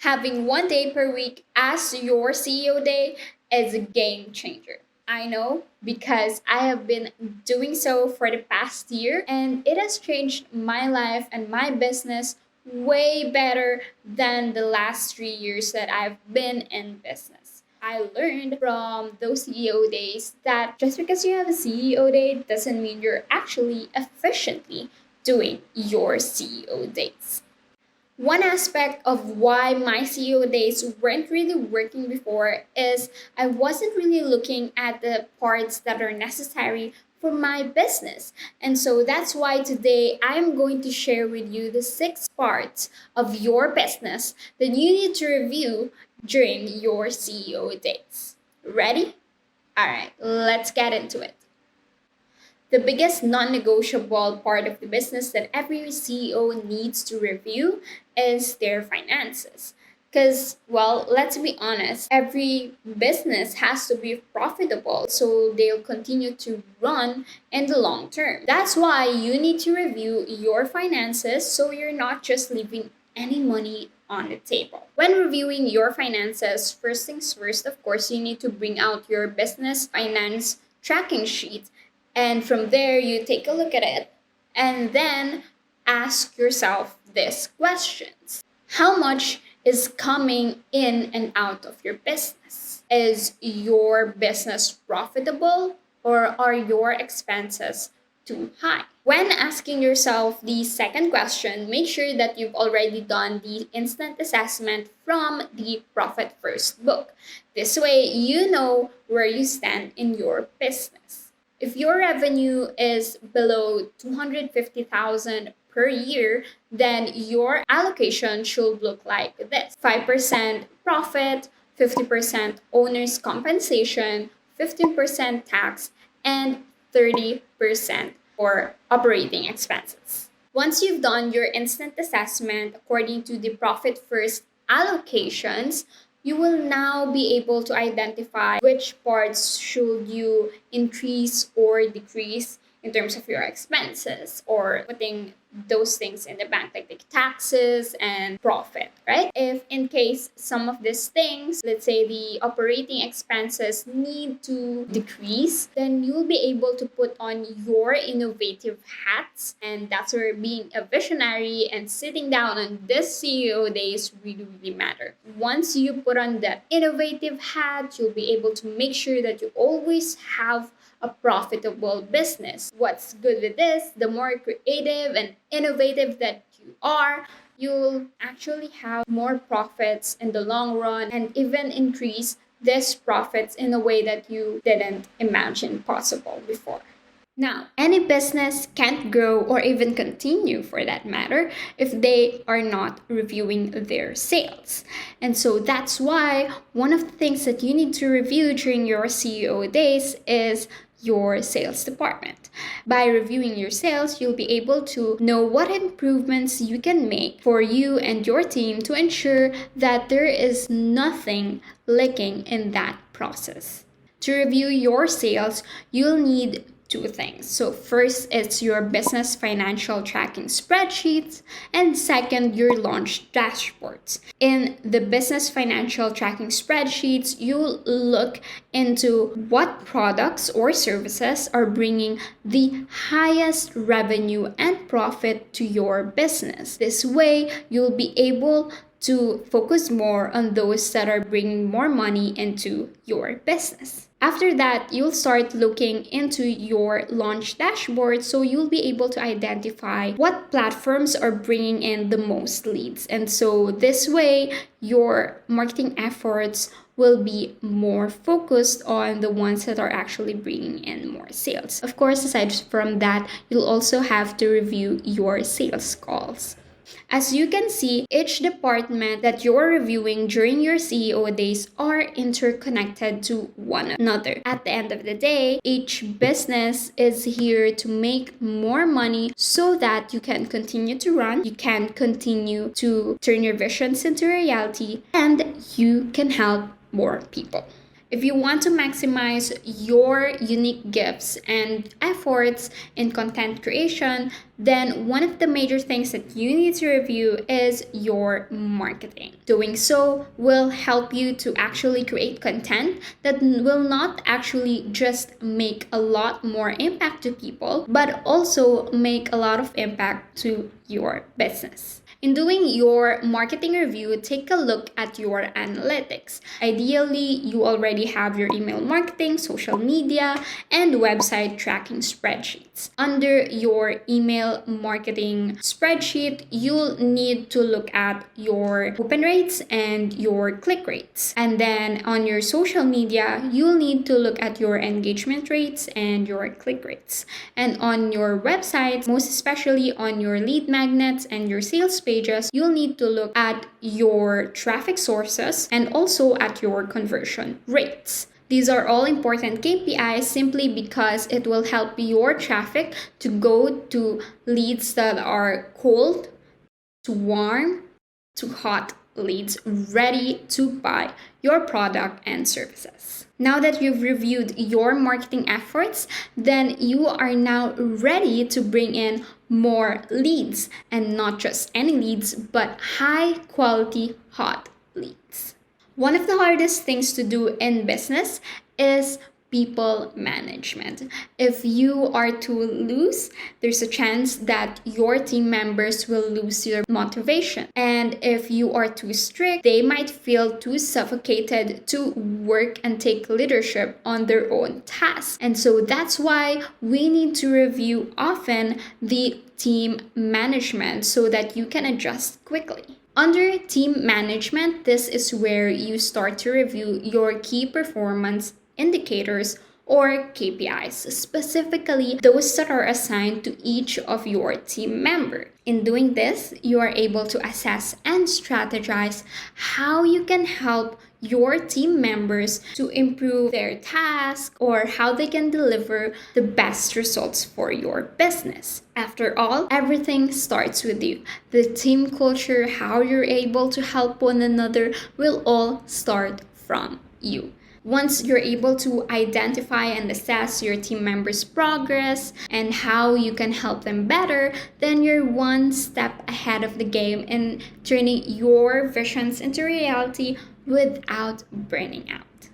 Having 1 day per week as your CEO day is a game changer. I know because I have been doing so for the past year and it has changed my life and my business way better than the last 3 years that I've been in business. I learned from those CEO days that just because you have a CEO day doesn't mean you're actually efficiently doing your CEO days. One aspect of why my CEO days weren't really working before is I wasn't really looking at the parts that are necessary for my business. And so that's why today I'm going to share with you the 6 parts of your business that you need to review during your CEO days. Ready? All right, let's get into it. The biggest non negotiable part of the business that every CEO needs to review is their finances. Because, well, let's be honest, every business has to be profitable so they'll continue to run in the long term. That's why you need to review your finances so you're not just leaving any money on the table. When reviewing your finances, first things first, of course, you need to bring out your business finance tracking sheet, and from there, you take a look at it and then ask yourself these questions. How much is coming in and out of your business? Is your business profitable or are your expenses too high? When asking yourself the second question, make sure that you've already done the instant assessment from the Profit First book. This way, you know where you stand in your business. If your revenue is below 250,000 per year, then your allocation should look like this: 5% profit, 50% owner's compensation, 15% tax, and 30% for operating expenses. Once you've done your instant assessment according to the Profit First allocations, you will now be able to identify which parts should you increase or decrease in terms of your expenses or putting those things in the bank like the taxes and profit, right? If in case some of these things, let's say the operating expenses need to decrease, then you'll be able to put on your innovative hats, and that's where being a visionary and sitting down on this CEO days really matter. Once you put on that innovative hat, you'll be able to make sure that you always have a profitable business. What's good with this, the more creative and innovative that you are, you'll actually have more profits in the long run and even increase these profits in a way that you didn't imagine possible before. Now, any business can't grow or even continue for that matter if they are not reviewing their sales. And so that's why one of the things that you need to review during your CEO days is your sales department. By reviewing your sales, you'll be able to know what improvements you can make for you and your team to ensure that there is nothing lacking in that process. To review your sales, you'll need 2 things. So first, it's your business financial tracking spreadsheets, and second, your launch dashboards. In the business financial tracking spreadsheets, you'll look into what products or services are bringing the highest revenue and profit to your business. This way, you'll be able to focus more on those that are bringing more money into your business. After that, you'll start looking into your launch dashboard so you'll be able to identify what platforms are bringing in the most leads. And so this way, your marketing efforts will be more focused on the ones that are actually bringing in more sales. Of course, aside from that, you'll also have to review your sales calls. As you can see, each department that you're reviewing during your CEO days are interconnected to one another. At the end of the day, each business is here to make more money so that you can continue to run, you can continue to turn your visions into reality, and you can help more people. If you want to maximize your unique gifts and efforts in content creation, then one of the major things that you need to review is your marketing. Doing so will help you to actually create content that will not actually just make a lot more impact to people, but also make a lot of impact to your business. In doing your marketing review, take a look at your analytics. Ideally, you already have your email marketing, social media, and website tracking spreadsheets. Under your email marketing spreadsheet, you'll need to look at your open rates and your click rates. And then on your social media, you'll need to look at your engagement rates and your click rates. And on your website, most especially on your lead magnets and your sales pages, you'll need to look at your traffic sources and also at your conversion rates. These are all important KPIs simply because it will help your traffic to go to leads that are cold, to warm, to hot leads ready to buy your product and services. Now that you've reviewed your marketing efforts, then you are now ready to bring in more leads, and not just any leads, but high quality hot leads. One of the hardest things to do in business is people management. If you are too loose, there's a chance that your team members will lose their motivation. And if you are too strict, they might feel too suffocated to work and take leadership on their own tasks. And so that's why we need to review often the team management so that you can adjust quickly. Under team management, this is where you start to review your key performance indicators or KPIs, specifically those that are assigned to each of your team members. In doing this, you are able to assess and strategize how you can help your team members to improve their task or how they can deliver the best results for your business. After all, everything starts with you. The team culture, how you're able to help one another, will all start from you. Once you're able to identify and assess your team members' progress and how you can help them better, then you're one step ahead of the game in turning your visions into reality without burning out.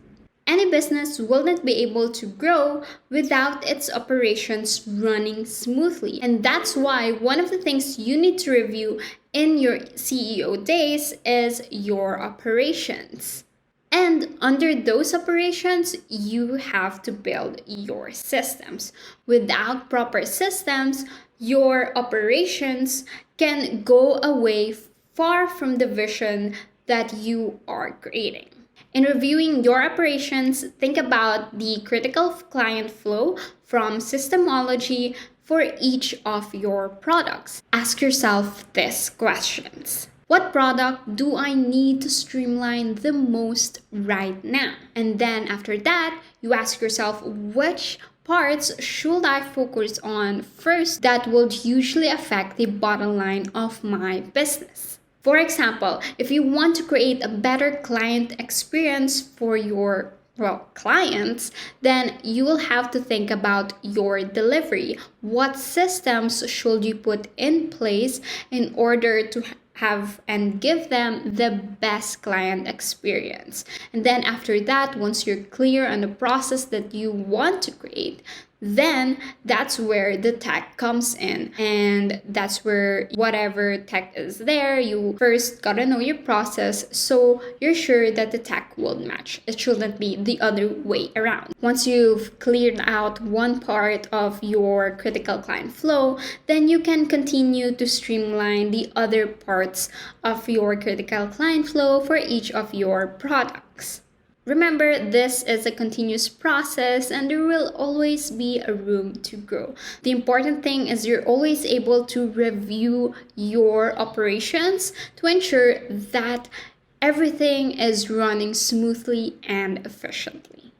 Any business will not be able to grow without its operations running smoothly. And that's why one of the things you need to review in your CEO days is your operations. And under those operations, you have to build your systems. Without proper systems, your operations can go away far from the vision that you are creating. In reviewing your operations, think about the critical client flow from systemology for each of your products. Ask yourself these questions. What product do I need to streamline the most right now? And then after that, you ask yourself, which parts should I focus on first that will usually affect the bottom line of my business? For example, if you want to create a better client experience for your clients, then you will have to think about your delivery. What systems should you put in place in order to have and give them the best client experience? And then after that, once you're clear on the process that you want to create, then that's where the tech comes in. And that's where whatever tech is there, you first gotta know your process so you're sure that the tech will match. It shouldn't be the other way around. Once you've cleared out one part of your critical client flow, then you can continue to streamline the other parts of your critical client flow for each of your products. Remember, this is a continuous process and there will always be a room to grow. The important thing is you're always able to review your operations to ensure that everything is running smoothly and efficiently.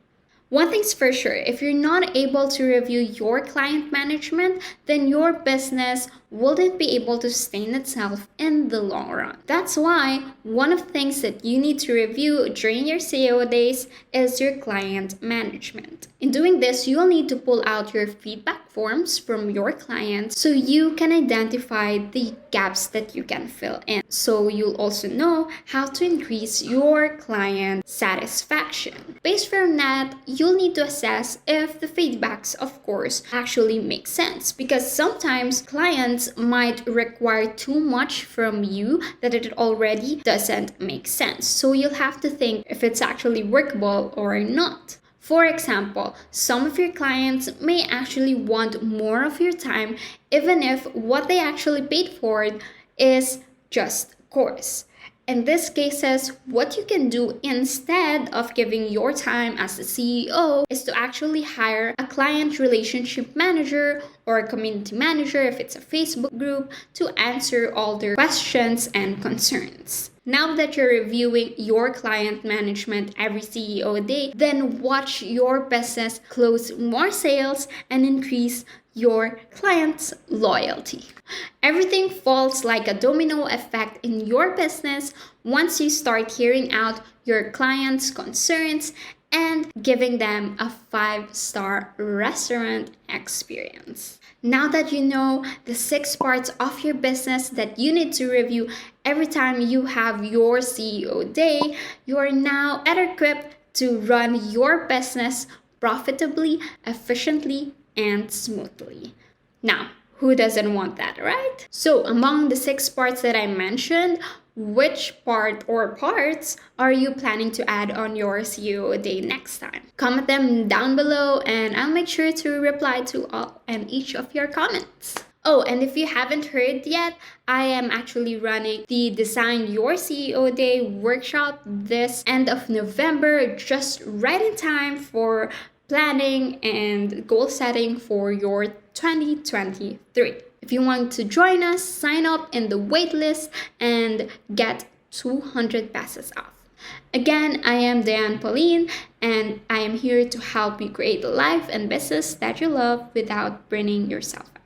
One thing's for sure, if you're not able to review your client management, then your business wouldn't be able to sustain itself in the long run. That's why one of the things that you need to review during your CEO days is your client management. In doing this, you'll need to pull out your feedback forms from your clients so you can identify the gaps that you can fill in. So you'll also know how to increase your client satisfaction. Based from that, you'll need to assess if the feedbacks, of course, actually make sense, because sometimes clients might require too much from you that it already doesn't make sense. So you'll have to think if it's actually workable or not. For example, some of your clients may actually want more of your time, even if what they actually paid for it is just course. In these cases, what you can do instead of giving your time as the CEO is to actually hire a client relationship manager or a community manager if it's a Facebook group to answer all their questions and concerns. Now that you're reviewing your client management every CEO day, then watch your business close more sales and increase your clients' loyalty. Everything falls like a domino effect in your business once you start hearing out your clients' concerns and giving them a 5-star restaurant experience. Now that you know the 6 parts of your business that you need to review every time you have your CEO day, you are now better equipped to run your business profitably, efficiently, and smoothly. Now, who doesn't want that, right? So, among the 6 parts that I mentioned, which part or parts are you planning to add on your CEO day next time? Comment them down below and I'll make sure to reply to all and each of your comments. Oh, and if you haven't heard yet, I am actually running the Design Your CEO Day workshop this end of November, just right in time for planning and goal setting for your 2023. If you want to join us, sign up in the waitlist and get 200 pesos off. Again, I am Dyanne Pauline, and I am here to help you create a life and business that you love without burning yourself out.